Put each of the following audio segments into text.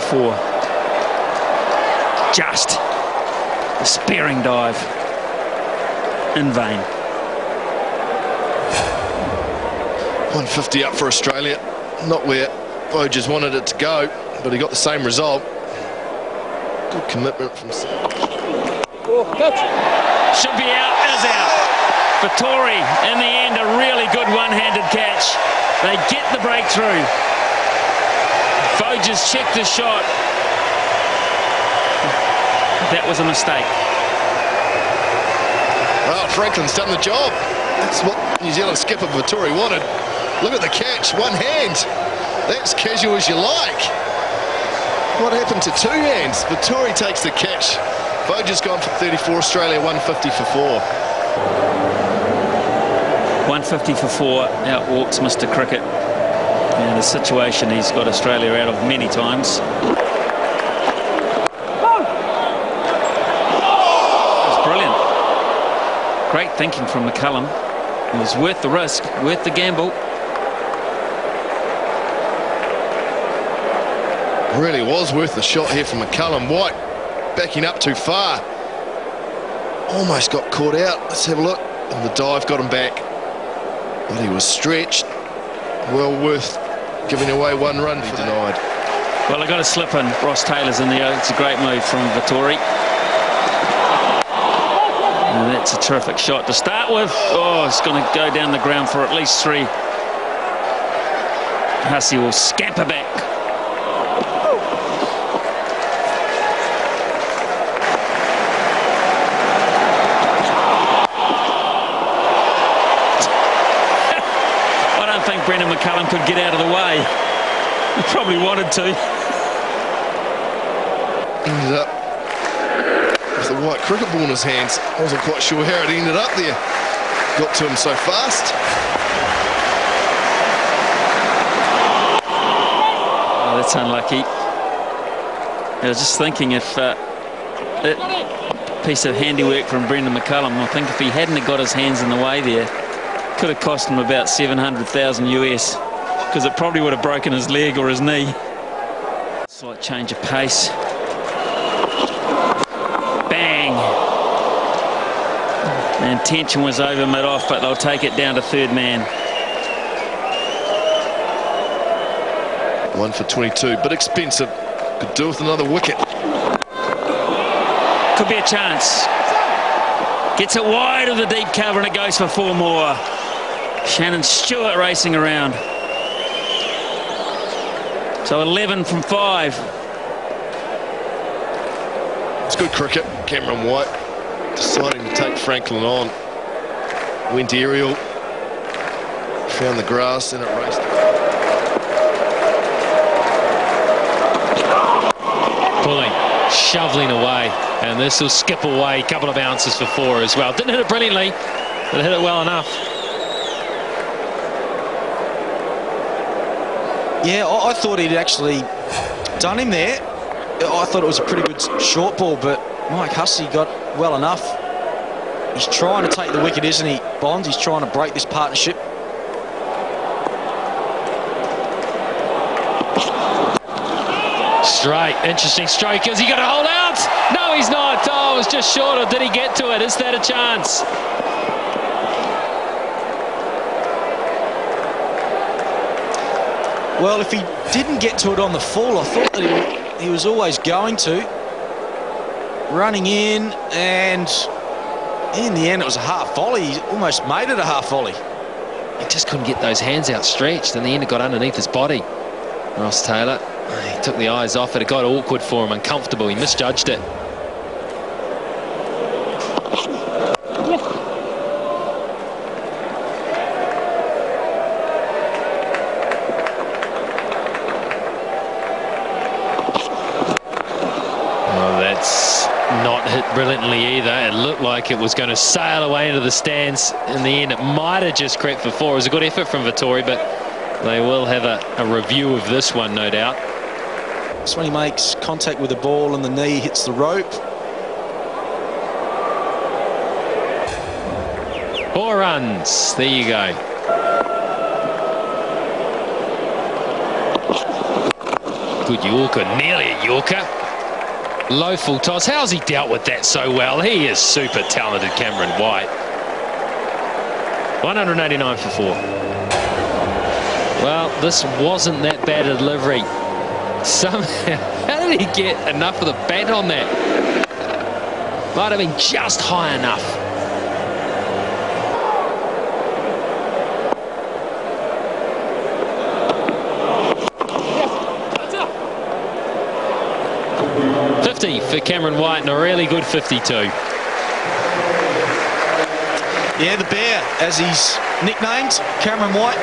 34. Just a sparing dive in vain. 150 up for Australia. Not where Voges wanted it to go, but he got the same result. Good commitment from Sam. Should be out, is out. Vettori, in the end, a really good one-handed catch. They get the breakthrough. Voges checked the shot. That was a mistake. Well, Franklin's done the job. That's what New Zealand skipper Vettori wanted. Look at the catch, one hand. That's casual as you like. What happened to two hands? Vettori takes the catch. Voges gone for 34, Australia 150 for 4. 150 for 4, outwalks Mr. Cricket. And a situation he's got Australia out of many times. It was brilliant. Great thinking from McCullum. It was worth the risk, worth the gamble. Really was worth the shot here from McCullum. White backing up too far. Almost got caught out. Let's have a look. And the dive got him back. But he was stretched. Well worth giving away one run. He denied. Well, I got a slip in. Ross Taylor's in the. It's a great move from Vettori. And that's a terrific shot to start with. Oh, it's going to go down the ground for at least 3. Hussey will scamper back. I think Brendan McCullum could get out of the way. He probably wanted to. Ended up with the white cricket ball in his hands. I wasn't quite sure how it ended up there. Got to him so fast. Oh, that's unlucky. I was just thinking if that piece of handiwork from Brendan McCullum, I think if he hadn't have got his hands in the way there, could have cost him about 700,000 US, because it probably would have broken his leg or his knee. Slight change of pace. Bang! And tension was over mid-off, but they'll take it down to third man. 1 for 22, but expensive. Could do with another wicket. Could be a chance. Gets it wide of the deep cover and it goes for 4 more. Shannon Stewart racing around. So 11 from 5. It's good cricket. Cameron White deciding to take Franklin on. Went aerial. Found the grass and it raced. Pulling, shoveling away. And this will skip away. A couple of bounces for 4 as well. Didn't hit it brilliantly, but it hit it well enough. Yeah, I thought he'd actually done him there. I thought it was a pretty good short ball, but Mike Hussey got well enough. He's trying to take the wicket, isn't he, Bonds? He's trying to break this partnership. Straight, interesting stroke. Is he going to hold out? No, he's not. Oh, it was just short, or did he get to it? Is that a chance? Well, if he didn't get to it on the full, I thought that he was always going to. Running in, and in the end, it was a half volley. He almost made it a half volley. He just couldn't get those hands outstretched. In the end, it got underneath his body. Ross Taylor, he took the eyes off it. It got awkward for him, uncomfortable. He misjudged it. Not hit brilliantly either. It looked like it was going to sail away into the stands. In the end, it might have just crept for 4. It was a good effort from Vettori, but they will have a review of this one, no doubt. That's when he makes contact with the ball and the knee hits the rope. 4 runs. There you go. Good Yorker, nearly a Yorker. Low full toss. How's he dealt with that so well? He is super talented, Cameron White. 189 for 4. Well, this wasn't that bad a delivery. Somehow, how did he get enough of the bat on that? Might have been just high enough. For Cameron White, and a really good 52. Yeah, the Bear, as he's nicknamed, Cameron White.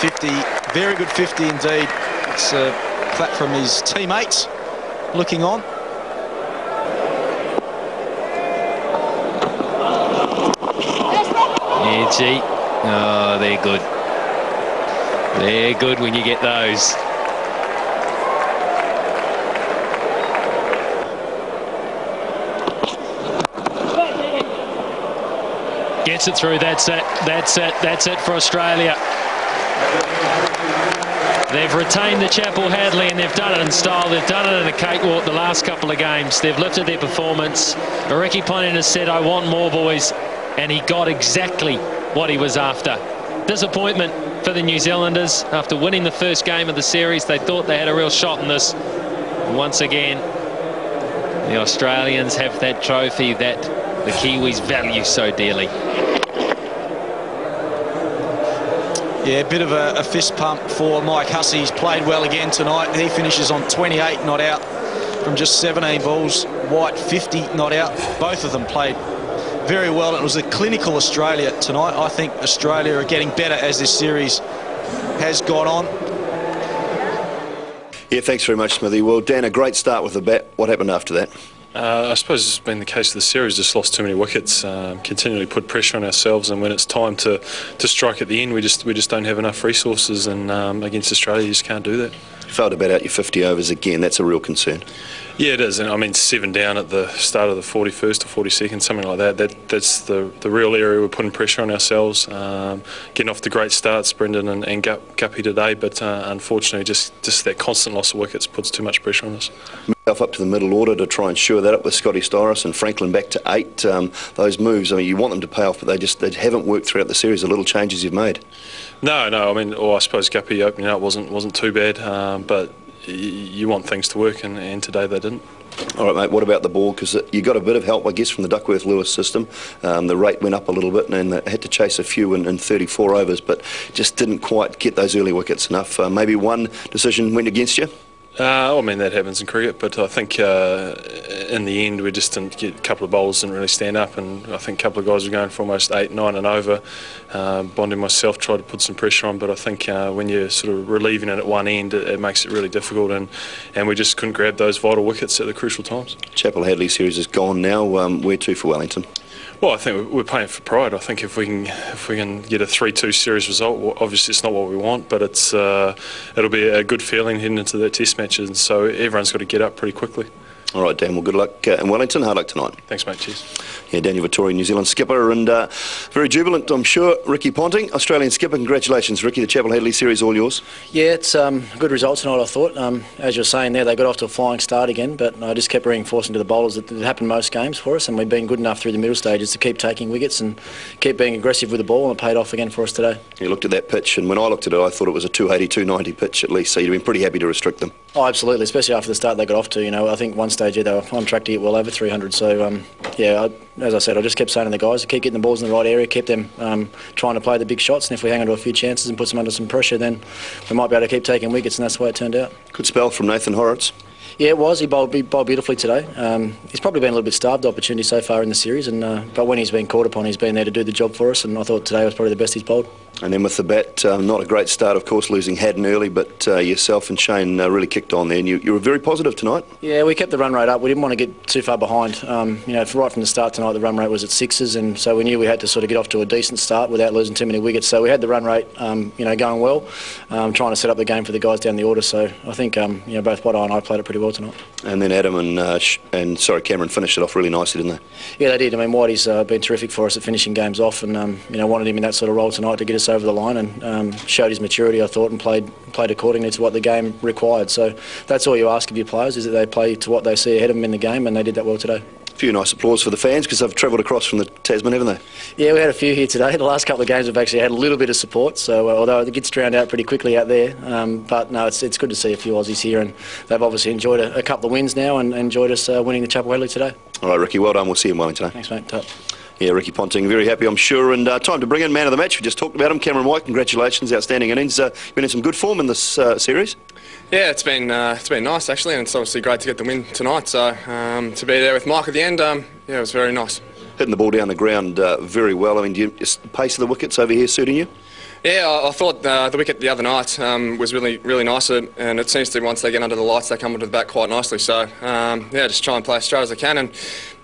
50, very good 50 indeed. It's a clap from his teammates looking on. Edgy. Oh, they're good. They're good when you get those. Gets it through. That's it. That's it. That's it for Australia. They've retained the Chapel Hadley, and they've done it in style. They've done it in a cakewalk the last couple of games. They've lifted their performance. Ricky Ponting has said, I want more, boys, and he got exactly what he was after. Disappointment for the New Zealanders after winning the first game of the series. They thought they had a real shot in this. And once again, the Australians have that trophy that the Kiwis value so dearly. Yeah, a bit of a fist pump for Mike Hussey. He's played well again tonight. He finishes on 28 not out from just 17 balls. White 50 not out. Both of them played very well. It was a clinical Australia tonight. I think Australia are getting better as this series has gone on. Yeah, thanks very much, Smithy. Well, Dan, a great start with the bat. What happened after that? I suppose it's been the case of the series, just lost too many wickets, continually put pressure on ourselves, and when it's time to strike at the end, we just don't have enough resources, and against Australia you just can't do that. You failed to bat out your 50 overs again. That's a real concern. Yeah, it is, and I mean 7 down at the start of the 41st or 42nd, something like that. That's the real area we're putting pressure on ourselves. Getting off the great starts, Brendan and Guppy today, but unfortunately just that constant loss of wickets puts too much pressure on us. Up to the middle order to try and shore that up with Scotty Styris and Franklin back to 8. Those moves, I mean, you want them to pay off, but they haven't worked throughout the series. The little changes you've made. No, I mean, I suppose Guppy opening up wasn't too bad, but you want things to work, and today they didn't. All right, mate, what about the ball? Because you got a bit of help, I guess, from the Duckworth-Lewis system. The rate went up a little bit, and they had to chase a few in 34 overs, but just didn't quite get those early wickets enough. Maybe one decision went against you? I mean, that happens in cricket, but I think in the end we just didn't get a couple of bowlers didn't really stand up, and I think a couple of guys were going for almost 8, 9 and over. Bondi and myself tried to put some pressure on, but I think when you're sort of relieving it at one end, it makes it really difficult, and we just couldn't grab those vital wickets at the crucial times. Chapel Hadley series is gone now. Where to for Wellington? Well, I think we're playing for pride. I think if we can get a 3-2 series result, well, obviously it's not what we want, but it'll be a good feeling heading into the test matches, and so everyone's got to get up pretty quickly. All right, Dan, well, good luck in Wellington. Hard luck tonight. Thanks, mate. Cheers. Yeah, Daniel Vittori, New Zealand skipper, and very jubilant, I'm sure. Ricky Ponting, Australian skipper. Congratulations, Ricky. The Chapel Hadley series, all yours. Yeah, it's a good result tonight, I thought. As you were saying there, they got off to a flying start again, but I just kept reinforcing to the bowlers that it happened most games for us, and we've been good enough through the middle stages to keep taking wickets and keep being aggressive with the ball, and it paid off again for us today. You looked at that pitch, and when I looked at it, I thought it was a 280, 290 pitch at least, so you've been pretty happy to restrict them. Oh, absolutely, especially after the start they got off to. You know, I think one stage they were on track to get well over 300, so yeah, as I said, I just kept saying to the guys to keep getting the balls in the right area, keep them trying to play the big shots, and if we hang on to a few chances and put them under some pressure, then we might be able to keep taking wickets, and that's the way it turned out. Good spell from Nathan Horrocks. Yeah, it was. He bowled beautifully today. He's probably been a little bit starved of opportunity so far in the series, but when he's been called upon, he's been there to do the job for us, and I thought today was probably the best he's bowled. And then with the bat, not a great start, of course, losing Haddon early, but yourself and Shane really kicked on there, and you were very positive tonight. Yeah, we kept the run rate up. We didn't want to get too far behind. You know, right from the start tonight, the run rate was at 6s, and so we knew we had to sort of get off to a decent start without losing too many wickets. So we had the run rate, you know, going well, trying to set up the game for the guys down the order. So I think, you know, both Wadeye and I played it pretty well tonight. And then Adam and Cameron finished it off really nicely, didn't they? Yeah, they did. I mean, Whitey's been terrific for us at finishing games off, and you know, wanted him in that sort of role tonight to get us us over the line and showed his maturity, I thought, and played accordingly to what the game required. So that's all you ask of your players, is that they play to what they see ahead of them in the game, and they did that well today. A few nice applause for the fans because they've travelled across from the Tasman, haven't they? Yeah, we had a few here today. The last couple of games we've actually had a little bit of support, so although it gets drowned out pretty quickly out there, but no, it's good to see a few Aussies here, and they've obviously enjoyed a couple of wins now and enjoyed us winning the Chapel Headley today. All right, Ricky, well done. We'll see you in Wellington. Thanks, mate. Top. Yeah, Ricky Ponting, very happy, I'm sure. And time to bring in man of the match. We just talked about him, Cameron White. Congratulations, outstanding innings. Been in some good form in this series. Yeah, it's been nice actually, and it's obviously great to get the win tonight. So to be there with Mike at the end, yeah, it was very nice. Hitting the ball down the ground very well. I mean, just the pace of the wickets over here suiting you? Yeah, I thought the wicket the other night was really nice, and it seems to, once they get under the lights, they come onto the bat quite nicely. So yeah, just try and play as straight as I can, and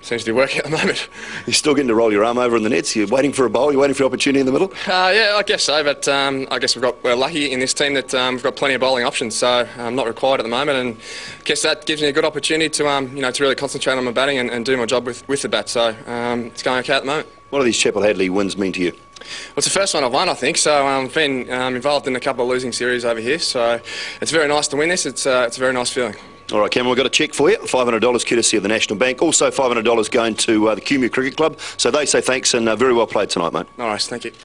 seems to be working at the moment. You're still getting to roll your arm over in the nets? You're waiting for a bowl? You're waiting for opportunity in the middle? Yeah, I guess so, but I guess we're lucky in this team that we've got plenty of bowling options, so I'm not required at the moment, and I guess that gives me a good opportunity to to really concentrate on my batting and do my job with the bat. So it's going okay at the moment. What do these Chapel Headley wins mean to you? Well, it's the first one I've won, I think, so I've been involved in a couple of losing series over here, so it's very nice to win this. It's a very nice feeling. All right, Cameron, we've got a cheque for you, $500 courtesy of the National Bank. Also $500 going to the Kumeu Cricket Club. So they say thanks and very well played tonight, mate. All right, thank you.